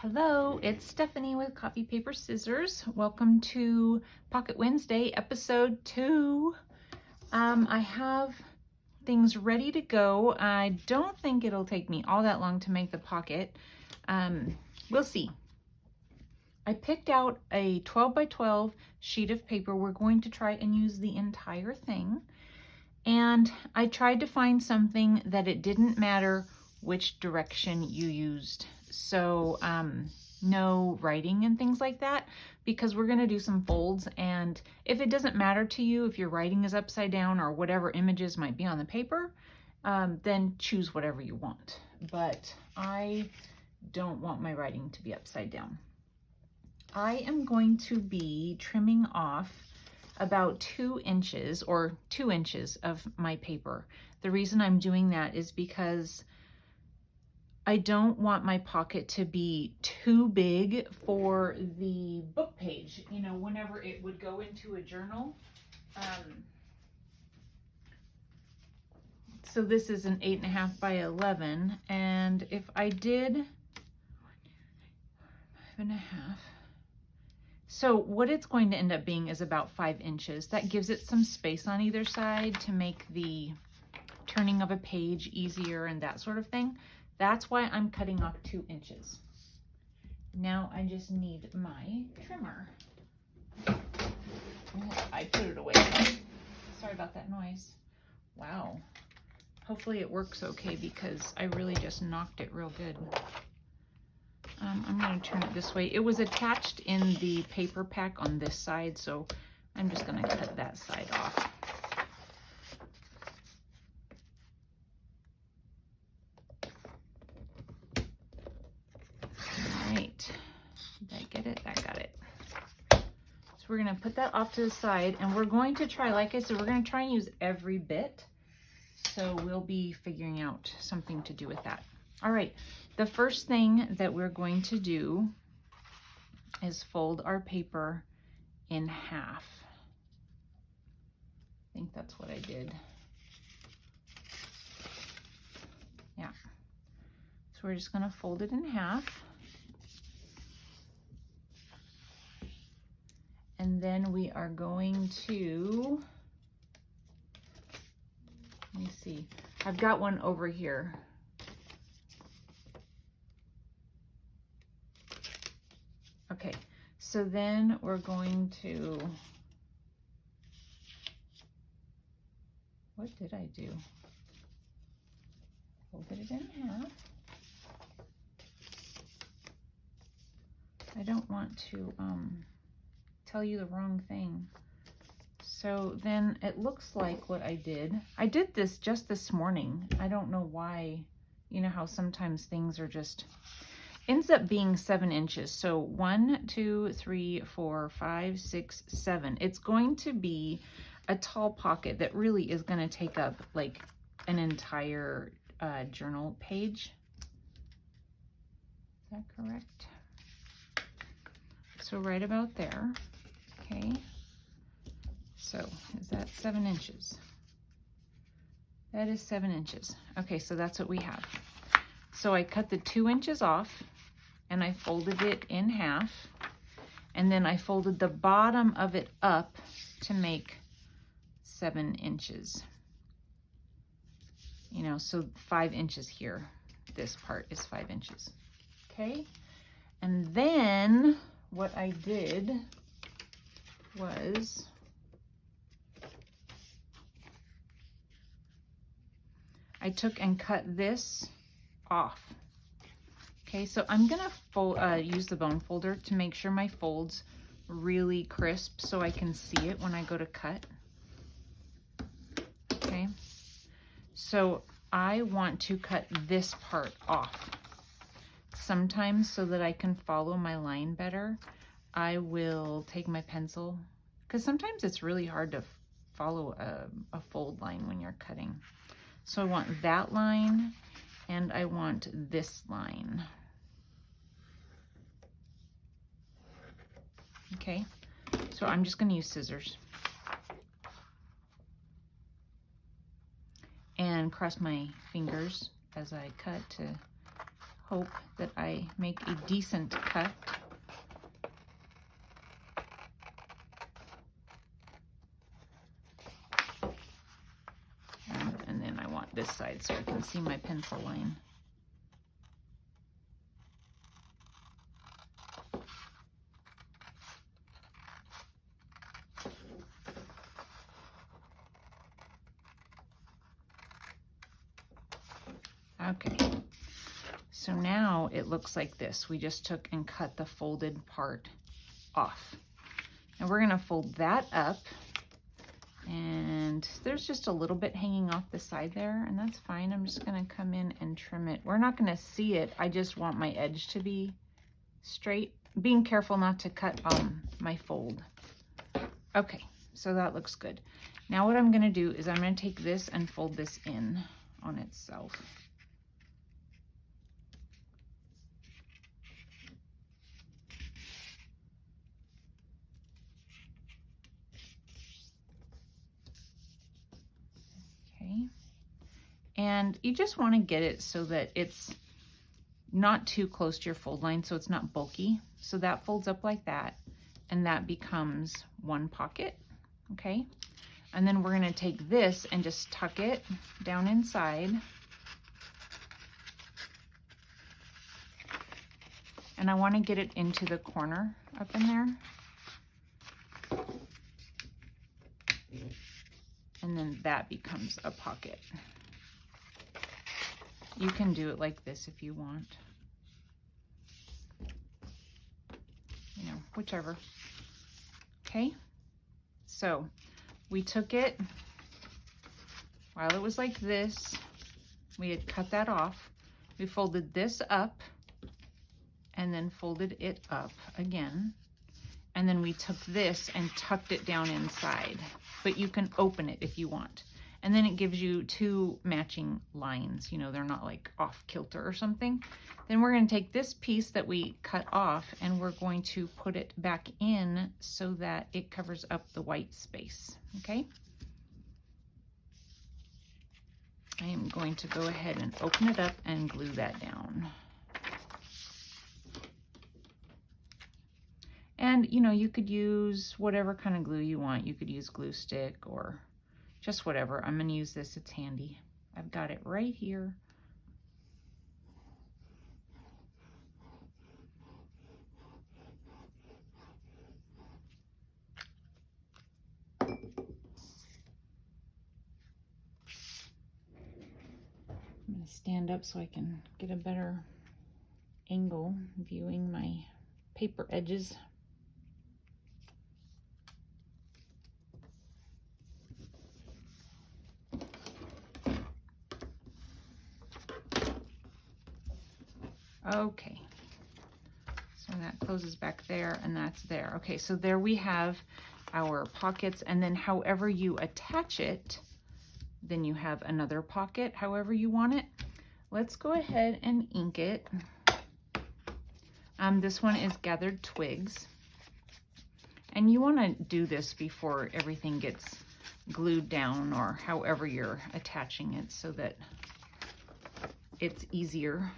Hello, it's Stephanie with Coffee Paper Scissors. Welcome to Pocket Wednesday, episode 2. I have things ready to go. I don't think it'll take me all that long to make the pocket. We'll see. I picked out a 12 by 12 sheet of paper. We're going to try and use the entire thing. And I tried to find something that it didn't matter which direction you used. So no writing and things like that, because we're going to do some folds. And if it doesn't matter to you, if your writing is upside down or whatever images might be on the paper, then choose whatever you want. But I don't want my writing to be upside down. I am going to be trimming off about 2 inches or 2 inches of my paper. The reason I'm doing that is because I don't want my pocket to be too big for the book page. You know, whenever it would go into a journal. So this is an 8.5 by 11. And if I did 5.5. So what it's going to end up being is about 5 inches. That gives it some space on either side to make the turning of a page easier and that sort of thing. That's why I'm cutting off 2 inches. Now I just need my trimmer. I put it away. Sorry about that noise. Wow. Hopefully it works okay because I really just knocked it real good. I'm going to turn it this way. It was attached in the paper pack on this side, so I'm just going to cut that side off. All right. Did I get it? I got it. So we're going to put that off to the side, and we're going to try, like I said, we're going to try and use every bit. So we'll be figuring out something to do with that. All right. The first thing that we're going to do is fold our paper in half. I think that's what I did. Yeah. So we're just going to fold it in half. And then we are going to, let me see, I've got one over here. Okay, so then we're going to, what did I do? Folded it in half. I don't want to tell you the wrong thing. So then it looks like what I did this just this morning. I don't know why, you know how sometimes things are just, ends up being 7 inches. So 1, 2, 3, 4, 5, 6, 7. It's going to be a tall pocket that really is going to take up like an entire journal page. Is that correct? So right about there. Okay. So is that 7 inches? That is 7 inches. Okay, so that's what we have. So I cut the 2 inches off and I folded it in half, and then I folded the bottom of it up to make 7 inches. You know, so 5 inches here. This part is 5 inches. Okay, and then what I did was I took and cut this off. Okay, so I'm gonna use the bone folder to make sure my fold's really crisp so I can see it when I go to cut. Okay, so I want to cut this part off. Sometimes, so that I can follow my line better, I will take my pencil, because sometimes it's really hard to follow a fold line when you're cutting. So I want that line and I want this line. Okay, so I'm just going to use scissors and cross my fingers as I cut to hope that I make a decent cut. And then I want this side so I can see my pencil line. Okay, so now it looks like this. We just took and cut the folded part off. And we're gonna fold that up, and there's just a little bit hanging off the side there, and that's fine. I'm just gonna come in and trim it. We're not gonna see it. I just want my edge to be straight, being careful not to cut my fold. Okay, so that looks good. Now what I'm gonna do is I'm gonna take this and fold this in on itself. Okay, and you just want to get it so that it's not too close to your fold line, so it's not bulky. So that folds up like that, and that becomes one pocket, okay? And then we're going to take this and just tuck it down inside. And I want to get it into the corner up in there. And then that becomes a pocket. You can do it like this if you want. You know, whichever. Okay, so we took it while it was like this. We had cut that off. We folded this up and then folded it up again. And then we took this and tucked it down inside, but you can open it if you want. And then it gives you two matching lines, you know, they're not like off kilter or something. Then we're going to take this piece that we cut off and we're going to put it back in so that it covers up the white space, okay? I am going to go ahead and open it up and glue that down. And, you know, you could use whatever kind of glue you want. You could use glue stick or just whatever. I'm going to use this. It's handy. I've got it right here. I'm going to stand up so I can get a better angle viewing my paper edges. Okay, so that closes back there and that's there. Okay, so there we have our pockets, and then however you attach it, then you have another pocket however you want it. Let's go ahead and ink it. This one is Gathered Twigs, and you want to do this before everything gets glued down or however you're attaching it so that it's easier.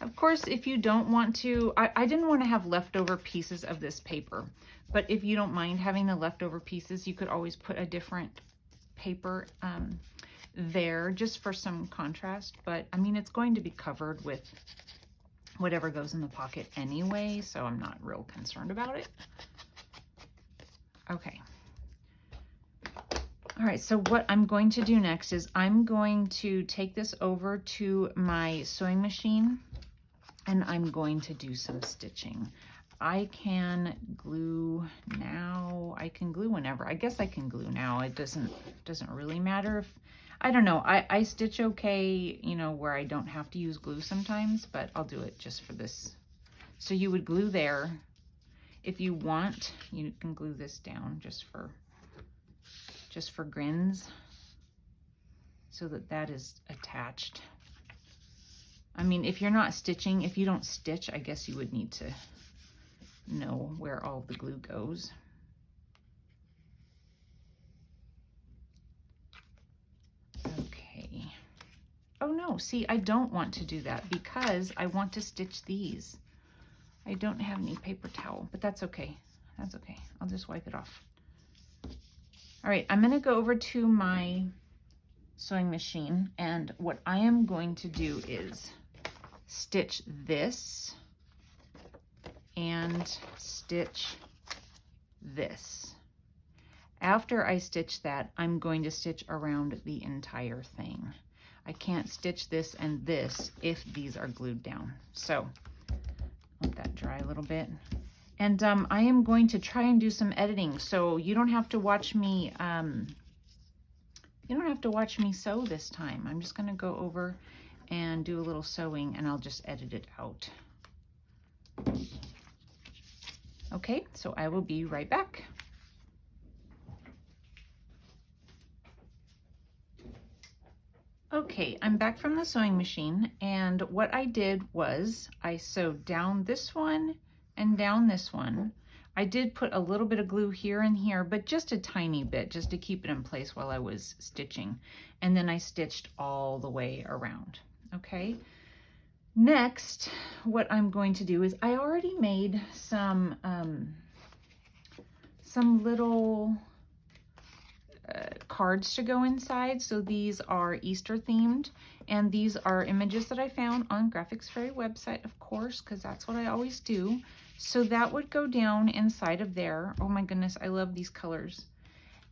Of course, if you don't want to, I didn't want to have leftover pieces of this paper, but if you don't mind having the leftover pieces, you could always put a different paper there just for some contrast. But I mean, it's going to be covered with whatever goes in the pocket anyway, so I'm not real concerned about it. Okay. All right, so what I'm going to do next is I'm going to take this over to my sewing machine and I'm going to do some stitching. I can glue now. I can glue whenever. I guess I can glue now. It doesn't really matter if I don't know. I stitch okay, you know, where I don't have to use glue sometimes, but I'll do it just for this. So you would glue there. If you want, you can glue this down just for grins, so that that is attached. I mean, if you're not stitching, if you don't stitch, I guess you would need to know where all the glue goes. Okay. Oh no, see, I don't want to do that because I want to stitch these. I don't have any paper towel, but that's okay. That's okay. I'll just wipe it off. All right, I'm gonna go over to my sewing machine, and what I am going to do is stitch this and stitch this. After I stitch that, I'm going to stitch around the entire thing. I can't stitch this and this if these are glued down. So let that dry a little bit. And I am going to try and do some editing, so you don't have to watch me sew this time. I'm just gonna go over and do a little sewing, and I'll just edit it out. Okay, so I will be right back. Okay, I'm back from the sewing machine, and what I did was I sewed down this one and down this one. I did put a little bit of glue here and here, but just a tiny bit, just to keep it in place while I was stitching. And then I stitched all the way around, okay? Next, what I'm going to do is I already made some little cards to go inside. So these are Easter themed, and these are images that I found on Graphics Fairy website, of course, because that's what I always do. So that would go down inside of there. Oh my goodness, I love these colors.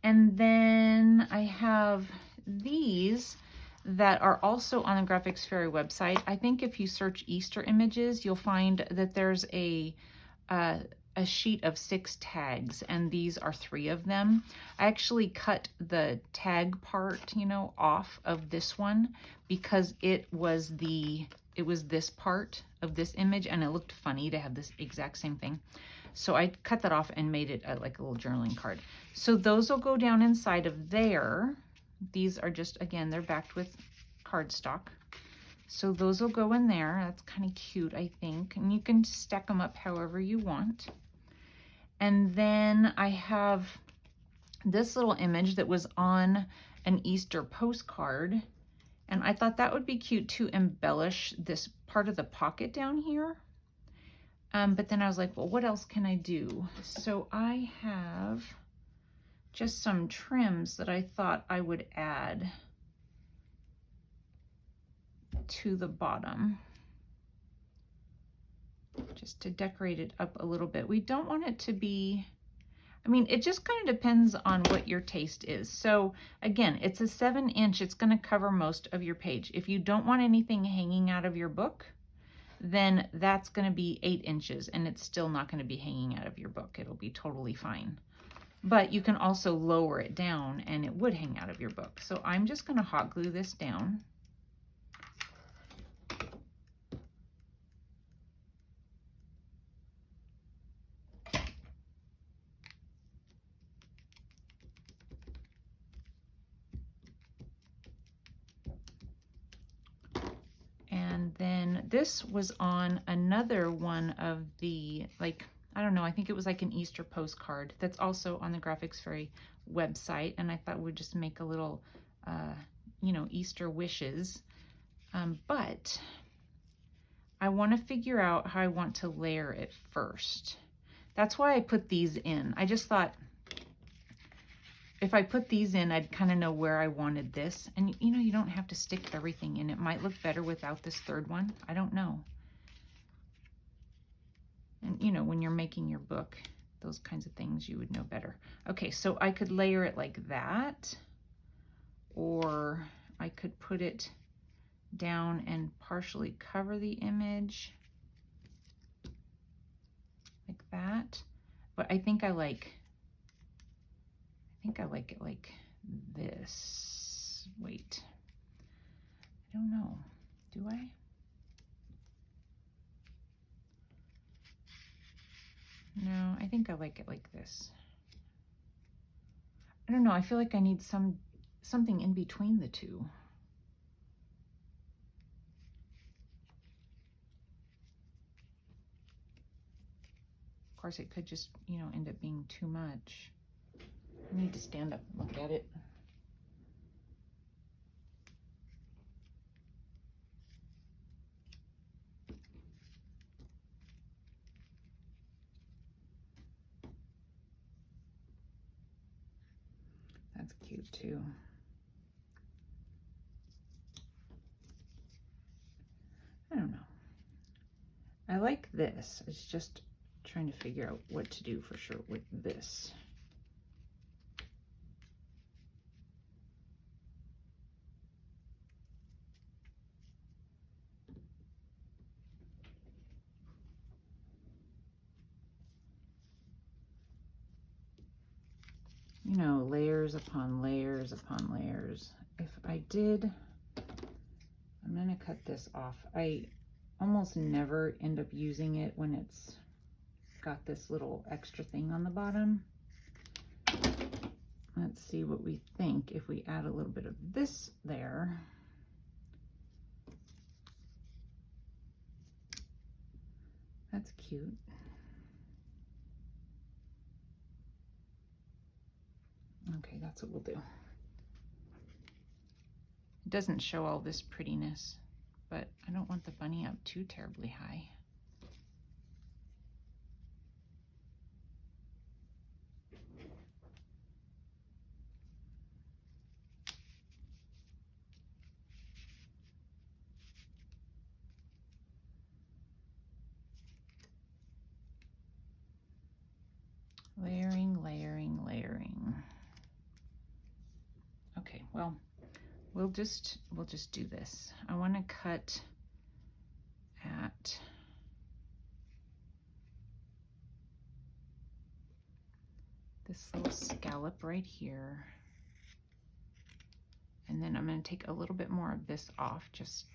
And then I have these that are also on the Graphics Fairy website. I think if you search Easter images, you'll find that there's a sheet of 6 tags, and these are 3 of them. I actually cut the tag part, you know, off of this one because it was this part of this image, and it looked funny to have this exact same thing. So I cut that off and made it like a little journaling card. So those will go down inside of there. These are just, again, they're backed with cardstock. So those will go in there. That's kind of cute, I think. And you can stack them up however you want. And then I have this little image that was on an Easter postcard. And I thought that would be cute to embellish this part of the pocket down here. But then I was like, well, what else can I do? So I have just some trims that I thought I would add to the bottom, just to decorate it up a little bit. We don't want it to be, I mean, it just kind of depends on what your taste is. So again, it's a 7-inch, it's going to cover most of your page. If you don't want anything hanging out of your book, then that's going to be 8 inches, and it's still not going to be hanging out of your book. It'll be totally fine. But you can also lower it down and it would hang out of your book. So I'm just going to hot glue this down. And then this was on another one of the, like, I don't know, I think it was like an Easter postcard that's also on the Graphics Fairy website. And I thought we'd just make a little, you know, Easter wishes. But I want to figure out how I want to layer it first. That's why I put these in. I just thought if I put these in, I'd kind of know where I wanted this. And you know, you don't have to stick everything in. It might look better without this third one. I don't know. And you know, when you're making your book, those kinds of things, you would know better. Okay, so I could layer it like that, or I could put it down and partially cover the image like that. But I think I like it like this wait. I don't know. Do I? No, I think I like it like this. I don't know. I feel like I need something in between the two. Of course, it could just, you know, end up being too much. I need to stand up and look at it. That's cute too. I don't know. I like this. It's just trying to figure out what to do for sure with this. You know, layers upon layers upon layers. If I did, I'm gonna cut this off. I almost never end up using it when it's got this little extra thing on the bottom. Let's see what we think if we add a little bit of this there. That's cute. Okay, that's what we'll do. It doesn't show all this prettiness, but I don't want the bunny up too terribly high. Layering, layering, layering. Okay, well, we'll just do this. I want to cut at this little scallop right here. And then I'm going to take a little bit more of this off just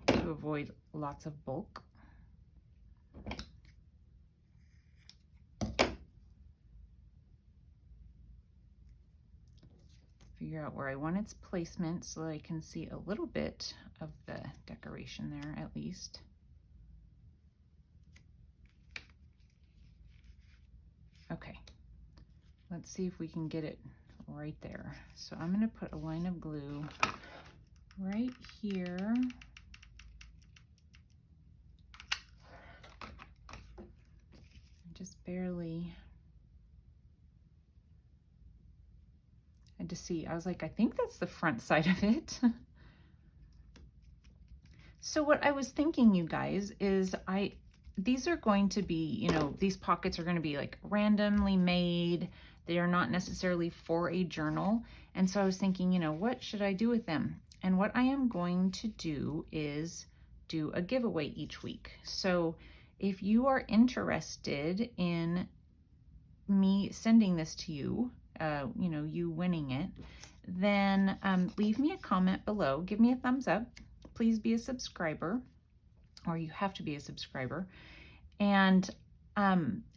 to avoid lots of bulk. Figure out where I want its placement so that I can see a little bit of the decoration there at least. Okay, let's see if we can get it right there. So I'm going to put a line of glue right here. Just barely. And to see, I was like, I think that's the front side of it. So what I was thinking, you guys, is these are going to be, you know, these pockets are going to be like randomly made. They are not necessarily for a journal. And so I was thinking, you know, what should I do with them? And what I am going to do is do a giveaway each week. So if you are interested in me sending this to you, you know, you winning it, then leave me a comment below. Give me a thumbs up. Please be a subscriber, or you have to be a subscriber. And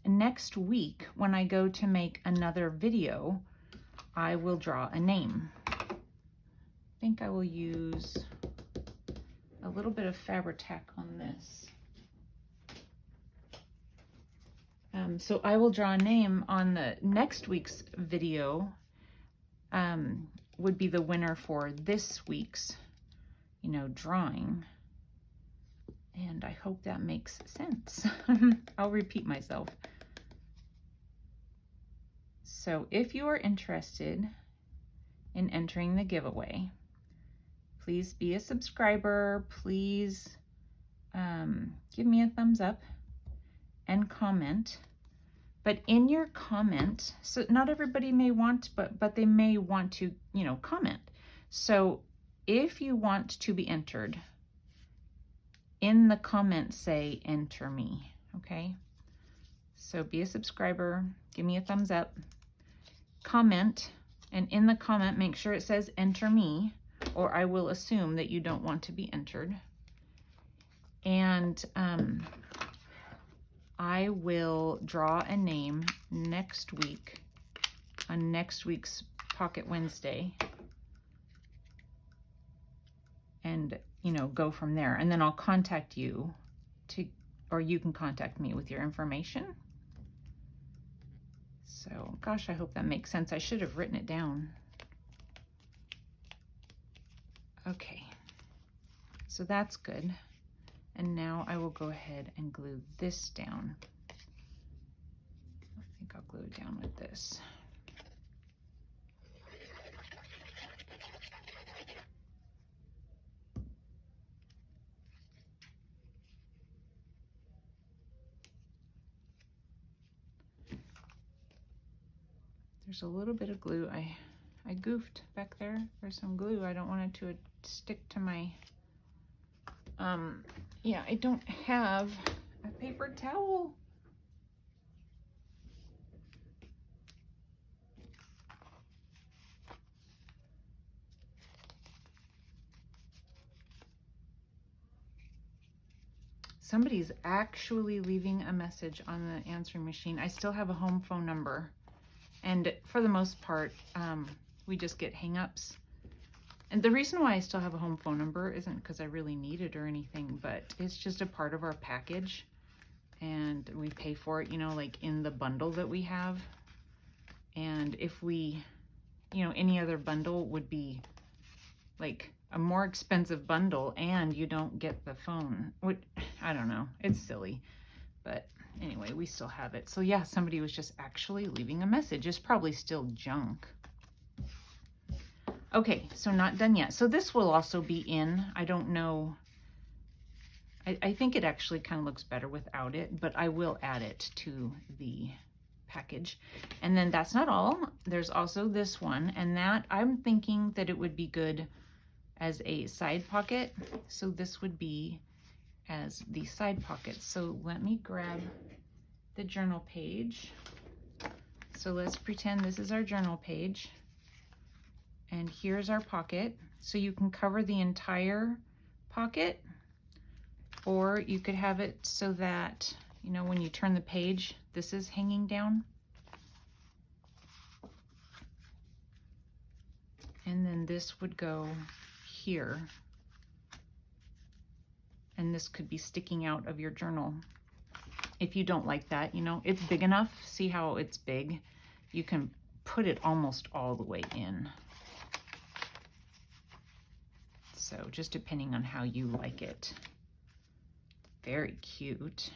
next week, when I go to make another video, I will draw a name. I think I will use a little bit of Fabri-Tac on this. So I will draw a name on the next week's video, would be the winner for this week's, you know, drawing. And I hope that makes sense. I'll repeat myself. So if you are interested in entering the giveaway, please be a subscriber. Please give me a thumbs up and comment. But in your comment, so not everybody may want, but they may want to, you know, comment. So if you want to be entered, in the comments say, enter me, okay? So be a subscriber, give me a thumbs up, comment And in the comment, make sure it says enter me, or I will assume that you don't want to be entered. And I will draw a name next week on next week's Pocket Wednesday, and go from there. And then I'll contact you or you can contact me with your information. So gosh, I hope that makes sense. I should have written it down. Okay, so that's good. And now I will go ahead and glue this down. I think I'll glue it down with this. There's a little bit of glue. I goofed back there. There's some glue. I don't want it to stick to my, yeah, I don't have a paper towel. Somebody's actually leaving a message on the answering machine. I still have a home phone number. And for the most part, we just get hang-ups. And the reason why I still have a home phone number isn't because I really need it or anything, but it's just a part of our package. And we pay for it, like in the bundle that we have. And if we, any other bundle would be like a more expensive bundle and you don't get the phone. I don't know. It's silly. But anyway, we still have it. So yeah, somebody was just actually leaving a message. It's probably still junk. Okay, so not done yet. So this will also be in. I don't know. I think it actually kind of looks better without it, but I will add it to the package. And then that's not all. There's also this one, and that I'm thinking that it would be good as a side pocket. So this would be as the side pocket. So let me grab the journal page. So let's pretend this is our journal page. And here's our pocket. So you can cover the entire pocket, or you could have it so that, when you turn the page, this is hanging down. And then this would go here. And this could be sticking out of your journal. If you don't like that, it's big enough. See how it's big? You can put it almost all the way in. So just depending on how you like it. Very cute.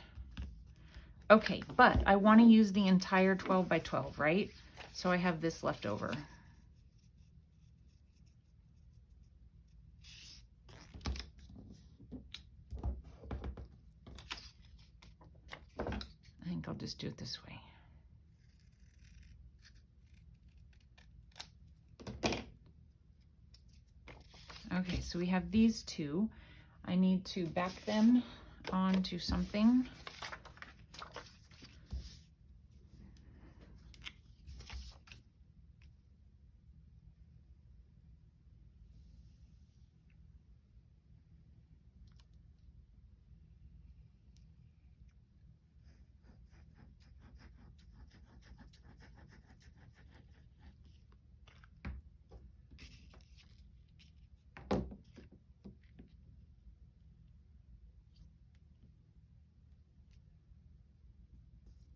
Okay, but I want to use the entire 12 by 12, right? So I have this left over. I think I'll just do it this way. Okay, so we have these two. I need to back them onto something.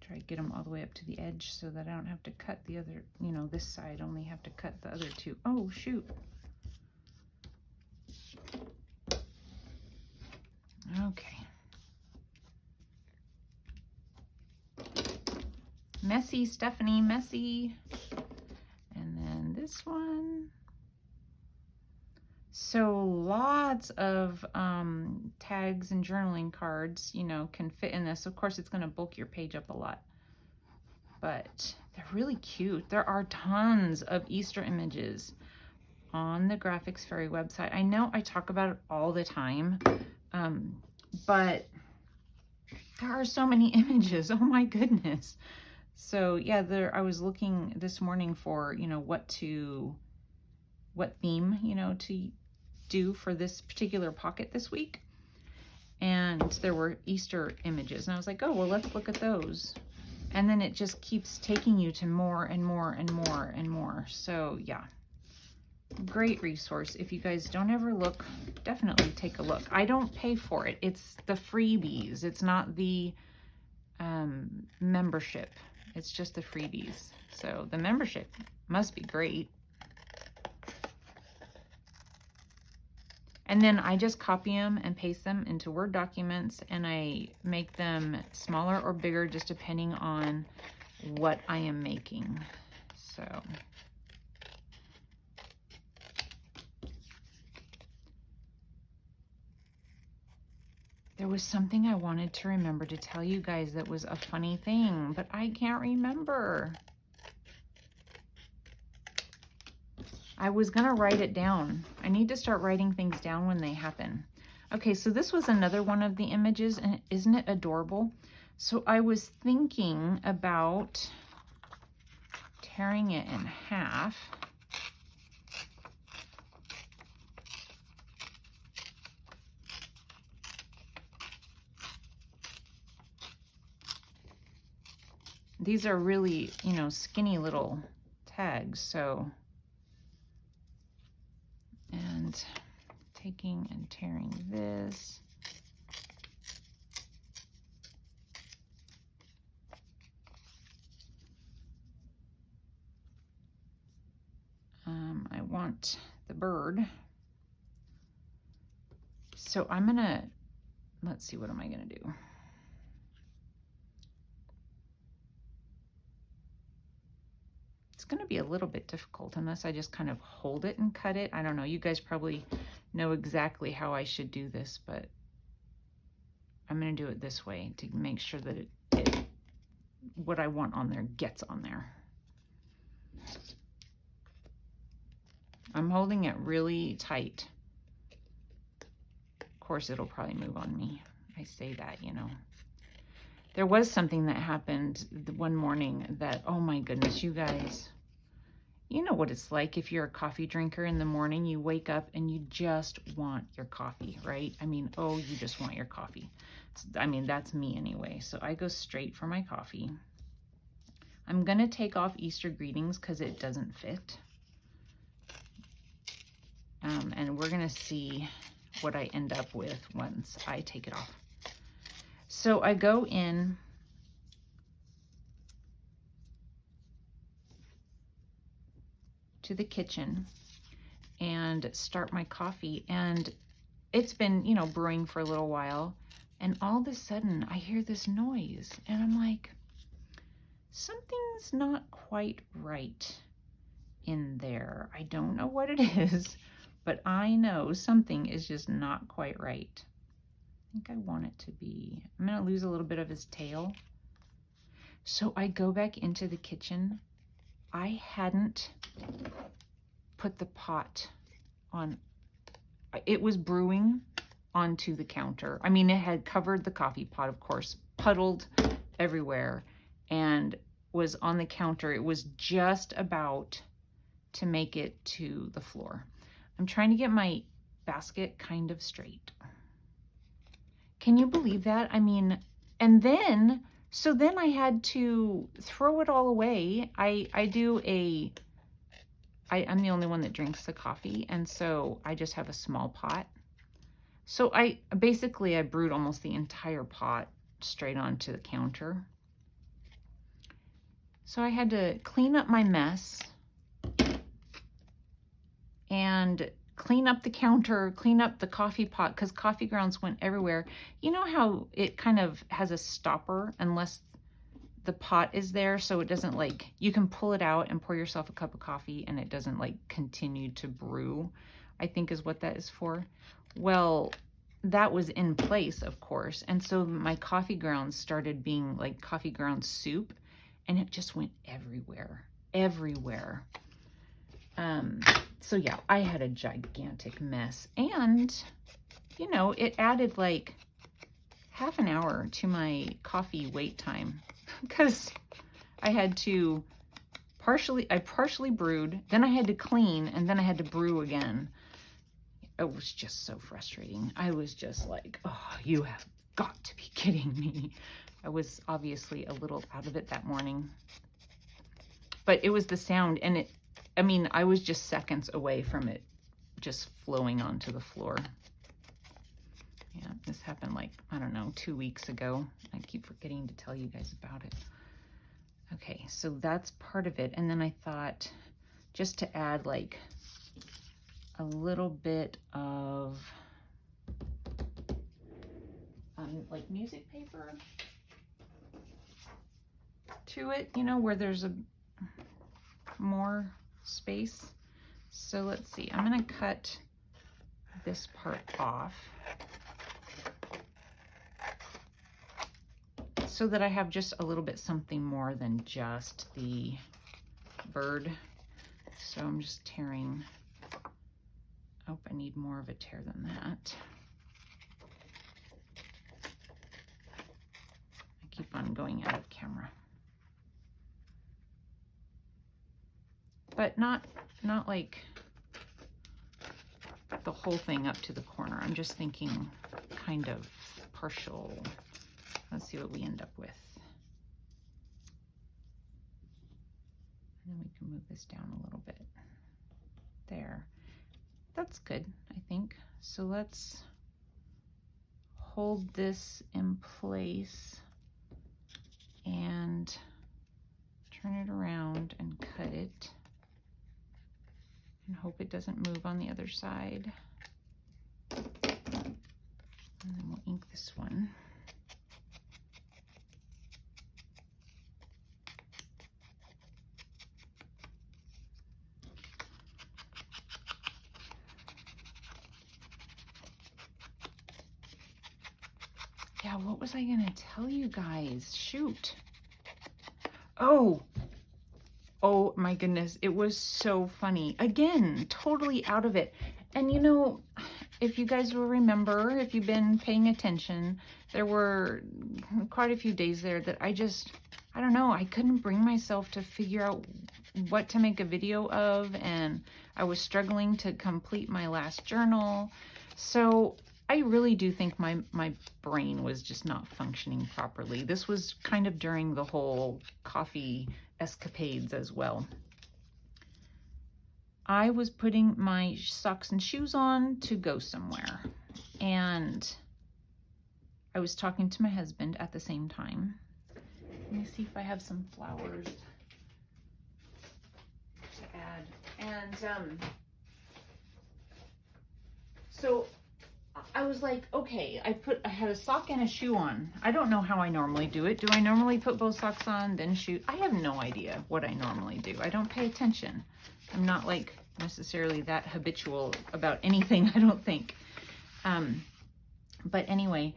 Try to get them all the way up to the edge so that I don't have to cut the other, this side, only have to cut the other two. Oh, shoot. Okay. Messy, Stephanie, messy. And then this one. So lots of tags and journaling cards, can fit in this. Of course, it's going to bulk your page up a lot, but they're really cute. There are tons of Easter images on the Graphics Fairy website. I know I talk about it all the time, but there are so many images. Oh my goodness. So yeah, I was looking this morning for, what theme, to do for this particular pocket this week. And there were Easter images, and I was like, oh, well, let's look at those. And then it just keeps taking you to more and more and more and more. So yeah, great resource. If you guys don't ever look, definitely take a look. I don't pay for it. It's the freebies. It's not the membership. It's just the freebies. So the membership must be great. And then I just copy them and paste them into Word documents, and I make them smaller or bigger just depending on what I am making. So there was something I wanted to remember to tell you guys that was a funny thing, but I can't remember. I was gonna write it down. I need to start writing things down when they happen. Okay, so this was another one of the images, and isn't it adorable? So I was thinking about tearing it in half. These are really, skinny little tags, so. And taking and tearing this. I want the bird. So I'm gonna, let's see, what am I gonna do? It's gonna be a little bit difficult unless I just kind of hold it and cut it. I don't know, you guys probably know exactly how I should do this, but I'm gonna do it this way to make sure that what I want on there gets on there. I'm holding it really tight. Of course, it'll probably move on me. I say that, There was something that happened one morning that, oh my goodness, you guys, you know what it's like if you're a coffee drinker in the morning, you wake up and you just want your coffee, right? I mean, oh, you just want your coffee. I mean, that's me anyway. So I go straight for my coffee. I'm gonna take off Easter greetings because it doesn't fit. And we're gonna see what I end up with once I take it off. So I go in to the kitchen and start my coffee, and it's been, brewing for a little while, and all of a sudden I hear this noise, and I'm like, something's not quite right in there. I don't know what it is, but I know something is just not quite right. I think I want it to be, I'm gonna lose a little bit of his tail. So I go back into the kitchen. I hadn't put the pot on, it was brewing onto the counter. I mean, it had covered the coffee pot, of course, puddled everywhere, and was on the counter. It was just about to make it to the floor. I'm trying to get my basket kind of straight. Can you believe that? I mean, and then, so then I had to throw it all away. I'm the only one that drinks the coffee, and so I just have a small pot. So I brewed almost the entire pot straight onto the counter. So I had to clean up my mess and clean up the counter, clean up the coffee pot, because coffee grounds went everywhere. You know how it kind of has a stopper unless the pot is there, so it doesn't, like, you can pull it out and pour yourself a cup of coffee and it doesn't like continue to brew, I think is what that is for. Well, that was in place, of course, and so my coffee grounds started being like coffee ground soup, and it just went everywhere. So yeah, I had a gigantic mess, and it added like half an hour to my coffee wait time because I had to I partially brewed, then I had to clean, and then I had to brew again. It was just so frustrating. I was just like, oh, you have got to be kidding me. I was obviously a little out of it that morning. But it was the sound, and I mean, I was just seconds away from it just flowing onto the floor. Yeah, this happened like, I don't know, 2 weeks ago. I keep forgetting to tell you guys about it. Okay, so that's part of it. And then I thought just to add like a little bit of like music paper to it, you know, where there's a more space. So let's see, I'm gonna cut this part off so that I have just a little bit something more than just the bird. So I'm just tearing. Oh, I need more of a tear than that. I keep on going out of camera. But not like the whole thing up to the corner. I'm just thinking kind of partial. Let's see what we end up with. And then we can move this down a little bit. There. That's good, I think. So let's hold this in place and turn it around and cut it. And hope it doesn't move on the other side. And then we'll ink this one. Yeah, what was I gonna tell you guys? Shoot. Oh my goodness, it was so funny. Again, totally out of it. And you know, if you guys will remember, if you've been paying attention, there were quite a few days there that I don't know, I couldn't bring myself to figure out what to make a video of, and I was struggling to complete my last journal. So I really do think my brain was just not functioning properly. This was kind of during the whole coffee escapades as well. I was putting my socks and shoes on to go somewhere, and I was talking to my husband at the same time. Let me see if I have some flowers to add. And so I was like, okay, I had a sock and a shoe on. I don't know how I normally do it. Do I normally put both socks on, then shoe? I have no idea what I normally do. I don't pay attention. I'm not like necessarily that habitual about anything, I don't think. But anyway,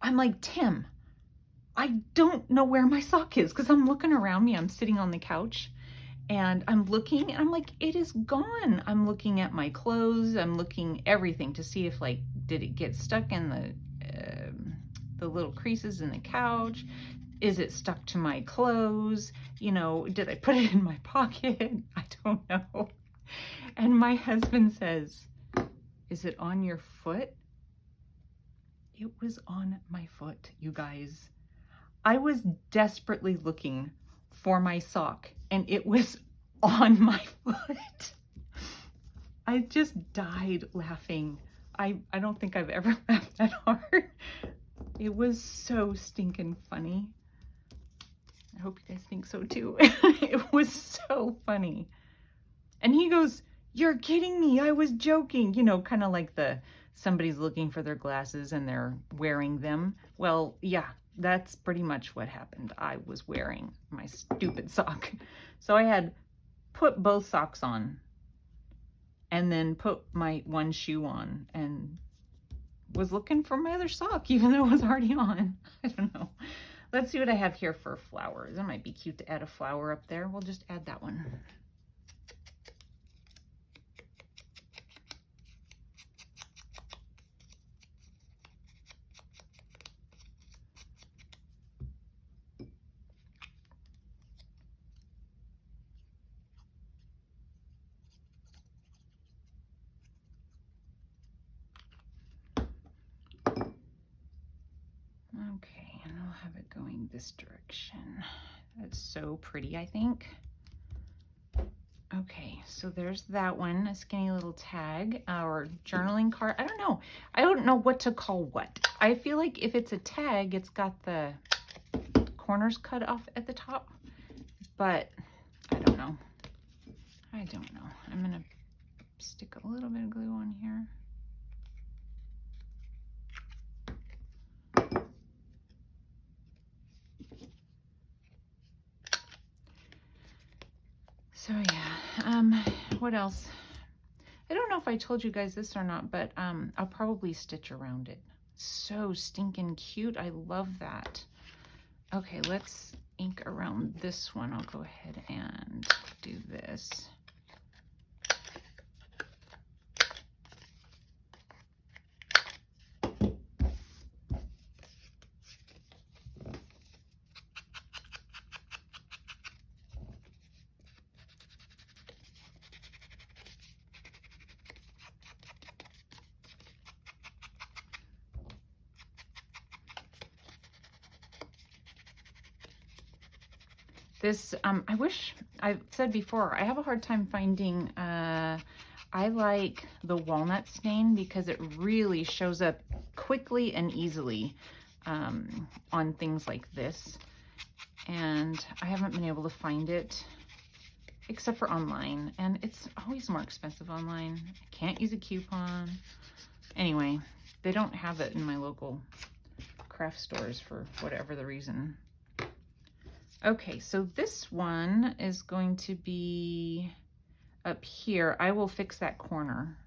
I'm like, Tim, I don't know where my sock is, because I'm looking around me. I'm sitting on the couch and I'm looking, and I'm like, it is gone. I'm looking at my clothes. I'm looking everything to see if, like, did it get stuck in the little creases in the couch? Is it stuck to my clothes? You know, did I put it in my pocket? I don't know. And my husband says, is it on your foot? It was on my foot, you guys. I was desperately looking for my sock, and it was on my foot. I just died laughing. I don't think I've ever laughed that hard. It was so stinking funny. I hope you guys think so too. It was so funny. And he goes, you're kidding me. I was joking. You know, kind of like somebody's looking for their glasses and they're wearing them. Well, yeah, that's pretty much what happened. I was wearing my stupid sock. So I had put both socks on and then put my one shoe on and was looking for my other sock, even though it was already on. I don't know. Let's see what I have here for flowers. It might be cute to add a flower up there. We'll just add that one. Okay, and I'll have it going this direction. That's so pretty, I think. Okay, so there's that one, a skinny little tag or journaling card. I don't know. I don't know what to call what. I feel like if it's a tag, it's got the corners cut off at the top, but I don't know. I don't know. I'm gonna stick a little bit of glue on here. So yeah, what else? I don't know if I told you guys this or not, but I'll probably stitch around it. So stinking cute. I love that. Okay, let's ink around this one. I'll go ahead and do this. This, I wish, I've said before, I have a hard time finding, I like the walnut stain because it really shows up quickly and easily on things like this. And I haven't been able to find it except for online. And it's always more expensive online. I can't use a coupon. Anyway, they don't have it in my local craft stores for whatever the reason. Okay, so this one is going to be up here. I will fix that corner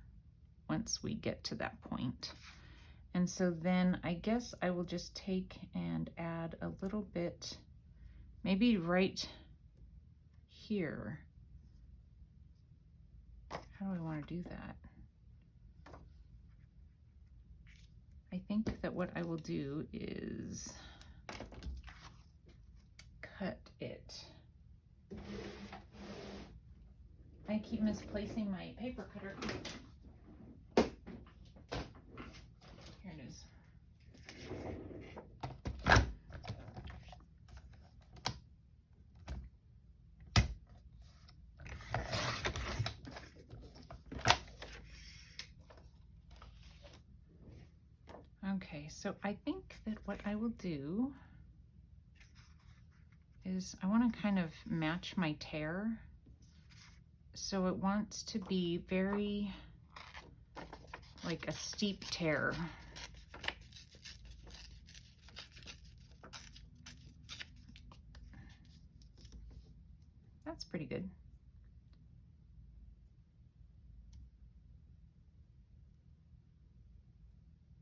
once we get to that point. And so then I guess I will just take and add a little bit, maybe right here. How do I want to do that? I think that what I will do is cut it. I keep misplacing my paper cutter. Here it is. Okay, so I think that what I will do is I want to kind of match my tear. So it wants to be very like a steep tear. That's pretty good.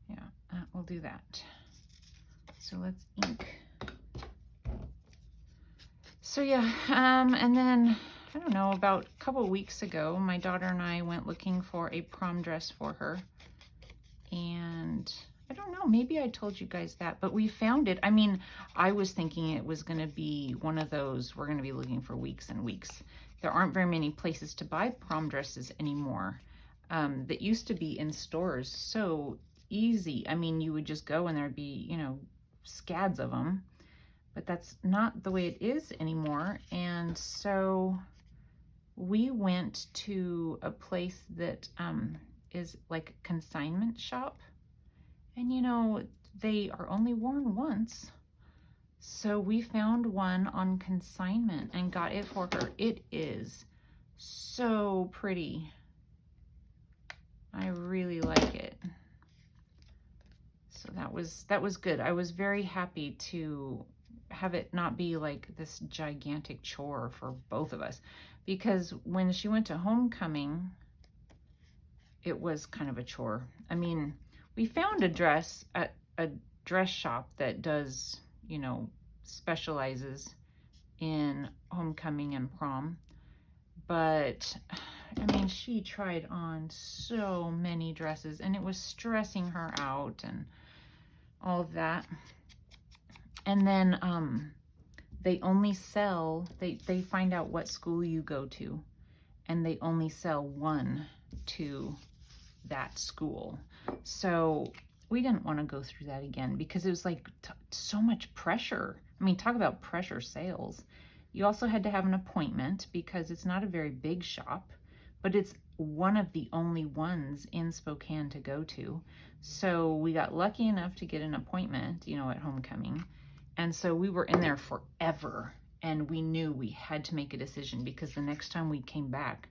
Yeah, we'll do that. So let's ink. So yeah, and then, I don't know, about a couple weeks ago, my daughter and I went looking for a prom dress for her. And I don't know, maybe I told you guys that, but we found it. I mean, I was thinking it was gonna be one of those, we're gonna be looking for weeks and weeks. There aren't very many places to buy prom dresses anymore. That used to be in stores so easy. I mean, you would just go and there'd be, you know, scads of them. But that's not the way it is anymore. And so we went to a place that is like a consignment shop. And you know, they are only worn once. So we found one on consignment and got it for her. It is so pretty. I really like it. So that was good. I was very happy to have it not be like this gigantic chore for both of us, because when she went to homecoming, it was kind of a chore. I mean, we found a dress at a dress shop that does, you know, specializes in homecoming and prom, but I mean, she tried on so many dresses and it was stressing her out and all of that. And then they only sell, they find out what school you go to, and they only sell one to that school. So we didn't want to go through that again because it was like so much pressure. I mean, talk about pressure sales. You also had to have an appointment because it's not a very big shop, but it's one of the only ones in Spokane to go to. So we got lucky enough to get an appointment, you know, at homecoming. And so we were in there forever, and we knew we had to make a decision because the next time we came back,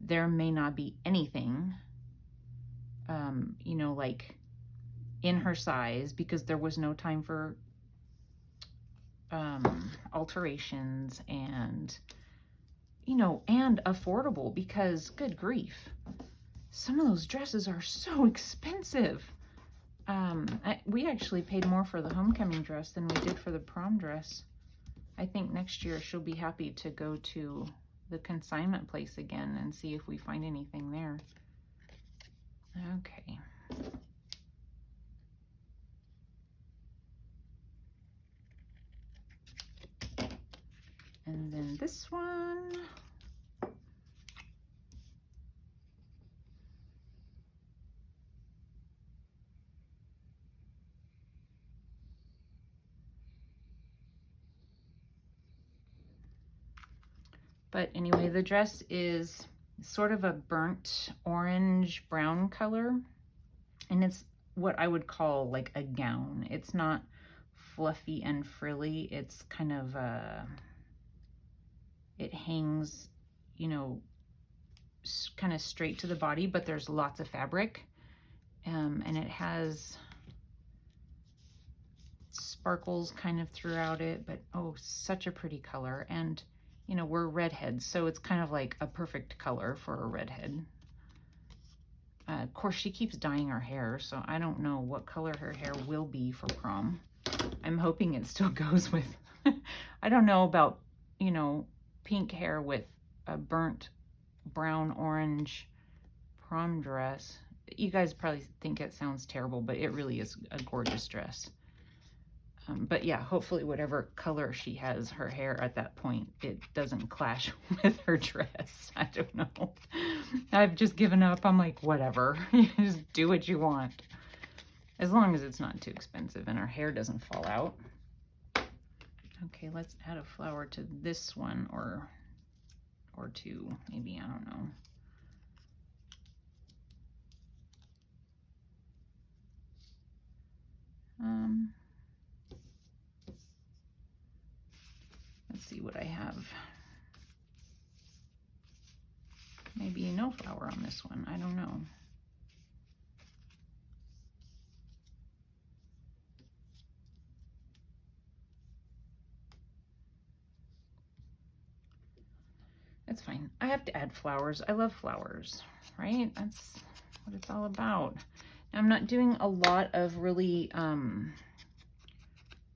there may not be anything, you know, like in her size, because there was no time for alterations, and, you know, and affordable, because good grief, some of those dresses are so expensive. We actually paid more for the homecoming dress than we did for the prom dress. I think next year she'll be happy to go to the consignment place again and see if we find anything there. Okay. And then this one. But anyway, the dress is sort of a burnt orange brown color, and it's what I would call like a gown. It's not fluffy and frilly. It's kind of it hangs, you know, kind of straight to the body, but there's lots of fabric, and it has sparkles kind of throughout it. But oh, such a pretty color. And you know, we're redheads, so it's kind of like a perfect color for a redhead. Of course, she keeps dyeing her hair, so I don't know what color her hair will be for prom. I'm hoping it still goes with, I don't know about, you know, pink hair with a burnt brown orange prom dress. You guys probably think it sounds terrible, but it really is a gorgeous dress. But yeah, hopefully whatever color she has her hair at that point, it doesn't clash with her dress. I don't know. I've just given up. I'm like, whatever. Just do what you want. As long as it's not too expensive and her hair doesn't fall out. Okay, let's add a flower to this one, or two, maybe, I don't know. Let's see what I have. Maybe no flower on this one. I don't know. It's fine. I have to add flowers. I love flowers, right? That's what it's all about. Now, I'm not doing a lot of really,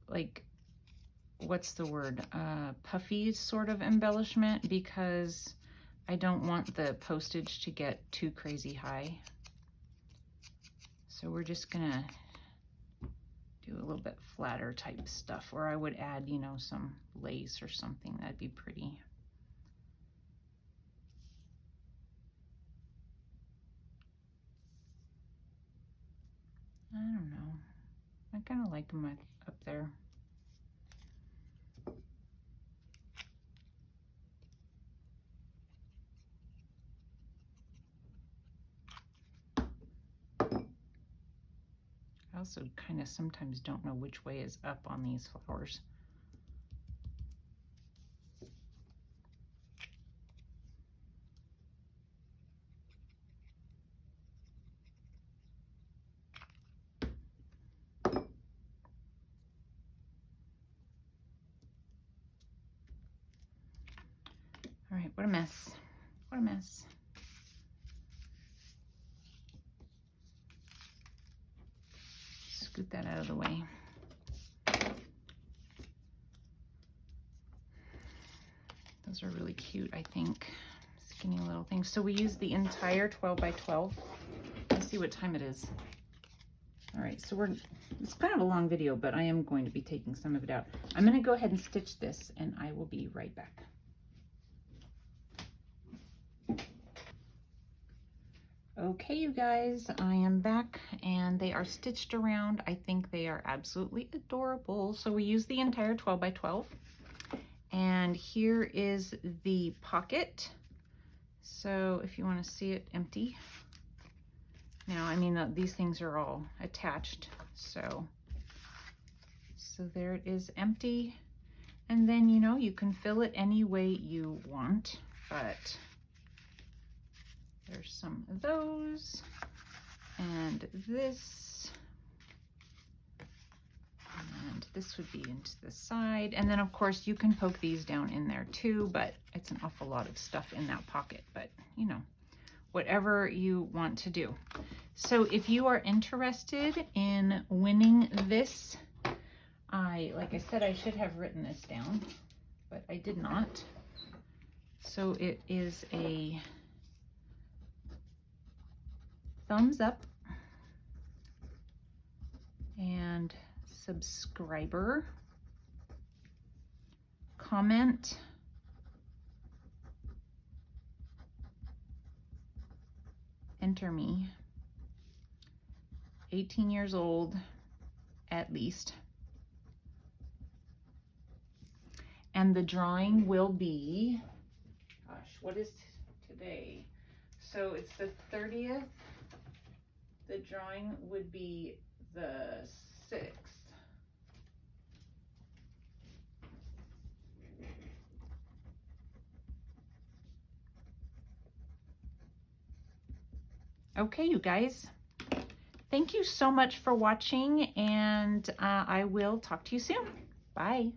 like, what's the word? Puffy sort of embellishment, because I don't want the postage to get too crazy high. So we're just gonna do a little bit flatter type stuff, or I would add, you know, some lace or something. That'd be pretty. I don't know. I kind of like them up there. I also kind of sometimes don't know which way is up on these flowers. All right, what a mess. What a mess. Scoot that out of the way. Those are really cute, I think. Skinny little things. So we use the entire 12 by 12. Let's see what time it is. All right, so it's kind of a long video, but I am going to be taking some of it out. I'm going to go ahead and stitch this, and I will be right back. Okay, you guys, I am back and they are stitched around. I think they are absolutely adorable. So we use the entire 12 by 12. And here is the pocket. So if you want to see it empty. Now, I mean, these things are all attached. So there it is empty. And then, you know, you can fill it any way you want, but there's some of those, and this would be into the side. And then of course you can poke these down in there too, but it's an awful lot of stuff in that pocket, but you know, whatever you want to do. So if you are interested in winning this, like I said, I should have written this down, but I did not. So it is a thumbs up and subscriber, comment, enter me, 18 years old at least, and the drawing will be, gosh, what is today? So it's the 30th. The drawing would be the 6th. Okay, you guys, thank you so much for watching, and I will talk to you soon. Bye.